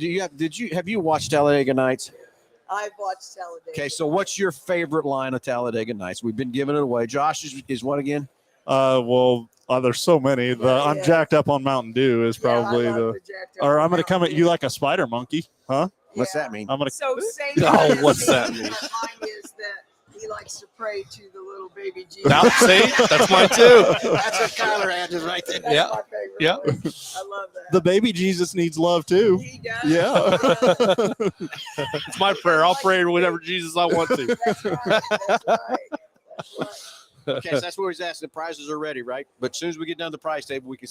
have you watched Talladega Nights? I've watched Talladega. Okay, so what's your favorite line of Talladega Nights? We've been giving it away. Josh is what again? There's so many. I'm jacked up on Mountain Dew is probably or I'm going to come at you like a spider monkey, huh? What's that mean? I'm going to. So same. Oh, what's that mean? Mine is that he likes to pray to the little baby Jesus. Now, see, that's mine too. That's what Kyler had right there. That's my favorite. Yeah. one. I love that. The baby Jesus needs love too. He does. Yeah. It's my prayer. I'll pray whatever Jesus I want to. That's right. That's right. That's right. Okay, so that's what he's asking. The prizes are ready, right? But as soon as we get done the prize table, we can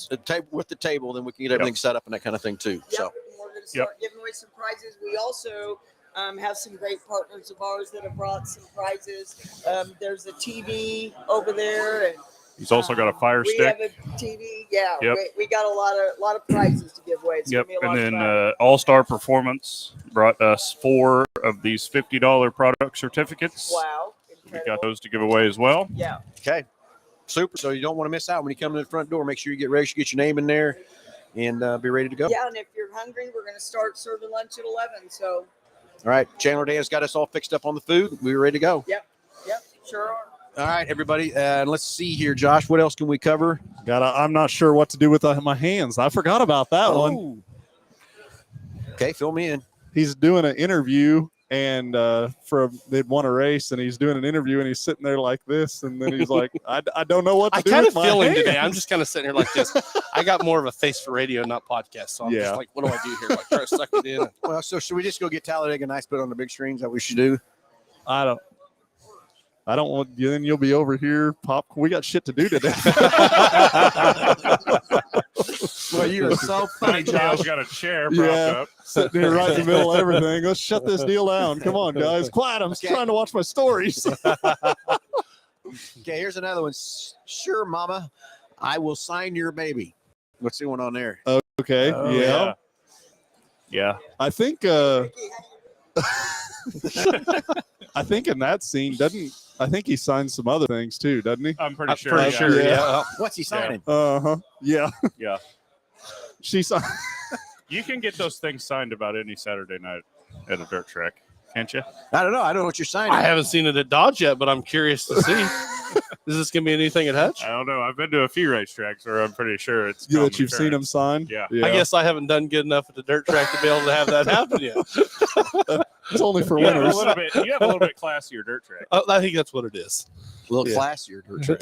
with the table, then we can get everything set up and that kind of thing too. Yep. So And we're going to start giving away some prizes. We also have some great partners of ours that have brought some prizes. There's a TV over there, and He's also got a fire we stick. have a TV. Yeah, Yep. we got a lot of prizes to give away. It's Yep. gonna be a And lot of then fun. All Star Performance brought us 4 of these $50 product certificates. Wow, We incredible. got those to give away as well. Yeah. okay, super. So you don't want to miss out when you come to the front door. Make sure you get ready, get your name in there, and be ready to go. Yeah, and if you're hungry, we're going to start serving lunch at 11. So, All right, Chandler Day has got us all fixed up on the food. We're ready to go. yep, sure are. All right, everybody. And let's see here, Josh. What else can we cover? I'm not sure what to do with my hands. I forgot about that one. Okay, fill me in. He's doing an interview and they'd won a race and he's doing an interview and he's sitting there like this and then he's like, I don't know what to I do kind of with my feel him hands. today. I'm just kind of sitting here like this. I got more of a face for radio, not podcast. So I'm Yeah. just like, what do I do here? Like, try to suck it in. Well, so should we just go get Talladega Nights put on the big screen? Is that what we should do? I don't want you. Then you'll be over here. We got shit to do today. Well, you're so funny, Dale's Josh. got a chair propped Yeah. up. Sitting here right in the middle of everything. Let's shut this deal down. Come on, guys. Quiet. I'm just Okay. trying to watch my stories. Okay, here's another one. Sure, Mama, I will sign your baby. What's going on there? Okay. Oh, yeah. Yeah. I think I think in that scene, I think he signed some other things too, doesn't he? I'm pretty sure. Pretty yeah. sure. Yeah. Yeah. What's he signing? Uh-huh. Yeah. Yeah. She signed. You can get those things signed about any Saturday night at a dirt track. can't you? I don't know. I don't know what you're signing. I haven't seen it at Dodge yet, but I'm curious to see. Is this going to be anything at Hutch? I don't know. I've been to a few racetracks where I'm pretty sure it's You common that you've seen them occurrence. sign? Yeah. I guess I haven't done good enough at the dirt track to be able to have that happen yet. It's only for You have a winners. little bit. You have a little bit classier dirt track. I think that's what it is. A little Yeah. classier dirt track.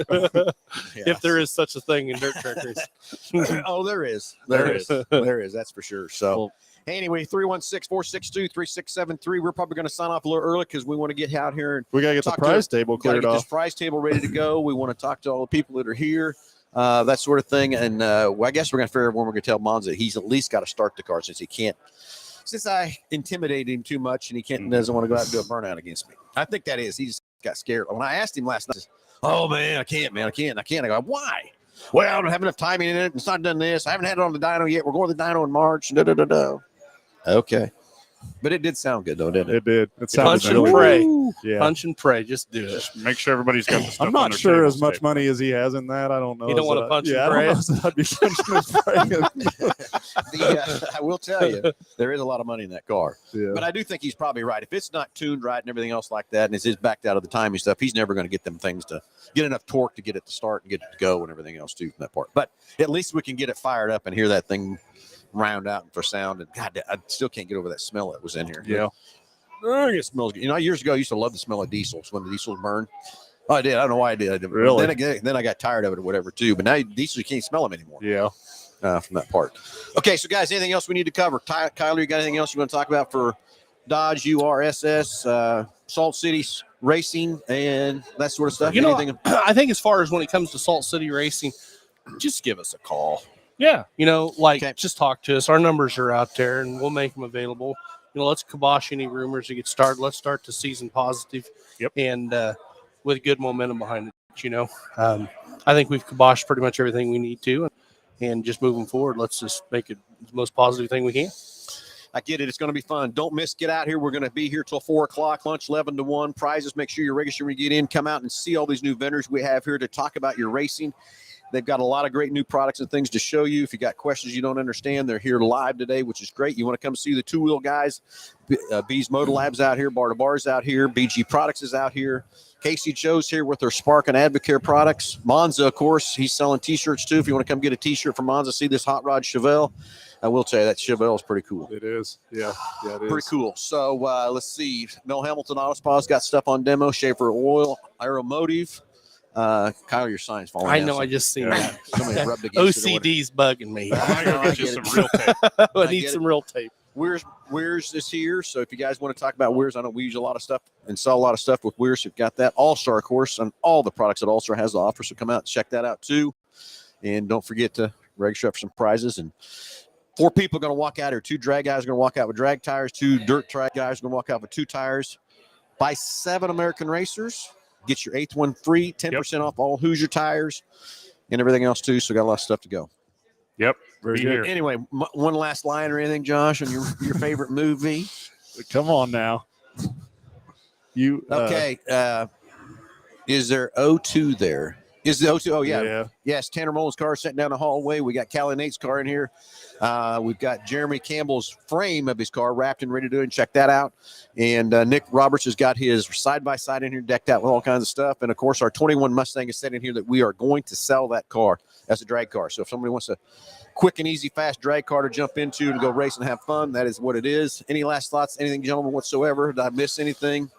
Yeah. If there is such a thing in dirt track racing. Oh, there is. There is. There is. That's for sure. So, Well- anyway, 316-462-3673. We're probably going to sign off a little early because we want to get out here and We gotta get the talk prize table got to cleared get this off. prize table ready to go. We want to talk to all the people that are here, that sort of thing. And well, I guess we're going to figure out when we're going to tell Monza he's at least got to start the car since I intimidated him too much and he doesn't want to go out and do a burnout against me. I think that is. He just got scared. When I asked him last night, oh, man, I can't. I go, why? Well, I don't have enough timing in it. It's not done this. I haven't had it on the dyno yet. We're going to the dyno in March. Okay. But it did sound good, though, didn't it? It did. It sounded Punch and really pray. good. Yeah. Punch and pray. Just do it. Just make sure everybody's got the stuff. I'm on not their sure as tables, much tape. money as he has in that. I don't know. You don't as wanna that- punch and yeah, pray I it? don't know as I'd be punching and praying. I will tell you, there is a lot of money in that car. Yeah. But I do think he's probably right. If it's not tuned right and everything else like that, and it's just backed out of the timing stuff, he's never going to get them things to get enough torque to get it to start and get it to go and everything else too from that part. But at least we can get it fired up and hear that thing round out for sound. And God, I still can't get over that smell that was in here. Yeah. It smells good. You know, years ago I used to love the smell of diesels when the diesels burn. Oh, I did. I don't know why I did. Really? Then I got tired of it or whatever too. But now diesels, you can't smell them anymore. Yeah. From that part. Okay, so guys, anything else we need to cover? Kyler, you got anything else you want to talk about for Dodge, URSS, Salt City Racing, and that sort of stuff? You know, Anything? I think as far as when it comes to Salt City Racing, just give us a call. Yeah. You know, like Okay. just talk to us. Our numbers are out there, and we'll make them available. You know, let's kibosh any rumors to get started. Let's start the season positive. Yep. And with good momentum behind it. You know, I think we've kiboshed pretty much everything we need to, and just moving forward, let's just make it the most positive thing we can. I get it. It's going to be fun. Don't miss. Get out here. We're going to be here till 4 o'clock. Lunch 11 to 1. Prizes. Make sure you're registered when you get in. Come out and see all these new vendors we have here to talk about your racing. They've got a lot of great new products and things to show you. If you got questions you don't understand, they're here live today, which is great. You want to come see the two-wheel guys. B's Motor Lab's out here. Bar to Bar's out here. BG Products is out here. Casey Joe's here with their Spark and Advocare products. Monza, of course, he's selling T-shirts too. If you want to come get a T-shirt from Monza, see this Hot Rod Chevelle. I will tell you that Chevelle is pretty cool. It is. Yeah. Yeah, it is. Pretty cool. So let's see. Mel Hambelton Auto Spa's got stuff on demo. Schaefer Oil, Aeromotive. Kyle, your sign's falling I down. know. I just seen that. Somebody rubbed against it or whatever. OCD's bugging me. I gotta get you I some get real tape. I I need get some it. real tape. Weir's is here. So if you guys want to talk about Weir's, I know we use a lot of stuff and sell a lot of stuff with Weir's. You've got that All-Star, of course, and all the products that All-Star has to offer. So come out and check that out too. And don't forget to register up for some prizes. And 4 people are going to walk out here. 2 drag guys are going to walk out with drag tires. 2 dirt track guys are going to walk out with 2 tires. Buy 7 American Racers. Get your 8th one free. 10% off all Hoosier tires and everything else too. So got a lot of stuff to go. Yep. Very Be good. here. Anyway, one last line or anything, Josh, on your favorite movie? Come on now. You Okay. Is there O2 there? Is the O2? Oh, yeah. Yeah. Yes, Tanner Mullins' car sitting down the hallway. We got Callie Nate's car in here. We've got Jeremy Campbell's frame of his car wrapped and ready to do it. And check that out. And Nick Roberts has got his side-by-side in here decked out with all kinds of stuff. And, of course, our 21 Mustang is set in here that we are going to sell that car as a drag car. So if somebody wants a quick and easy, fast drag car to jump into and go race and have fun, that is what it is. Any last thoughts, anything, gentlemen, whatsoever? Did I miss anything?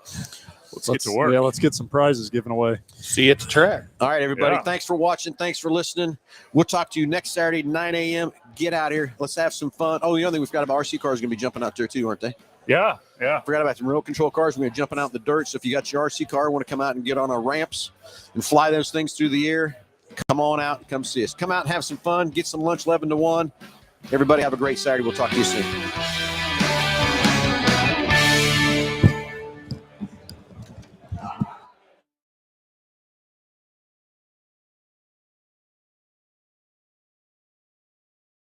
Let's get to work. Yeah, let's get some prizes given away. See you at the track. All right, everybody. Yeah. Thanks for watching. Thanks for listening. We'll talk to you next Saturday, 9 a.m. Get out here. Let's have some fun. Oh, the other thing we forgot about, RC cars are going to be jumping out there too, aren't they? Yeah. Yeah. Forgot about some remote control cars. We're going to be jumping out in the dirt. So if you got your RC car, want to come out and get on our ramps and fly those things through the air, come on out and come see us. Come out and have some fun. Get some lunch 11 to 1. Everybody have a great Saturday. We'll talk to you soon.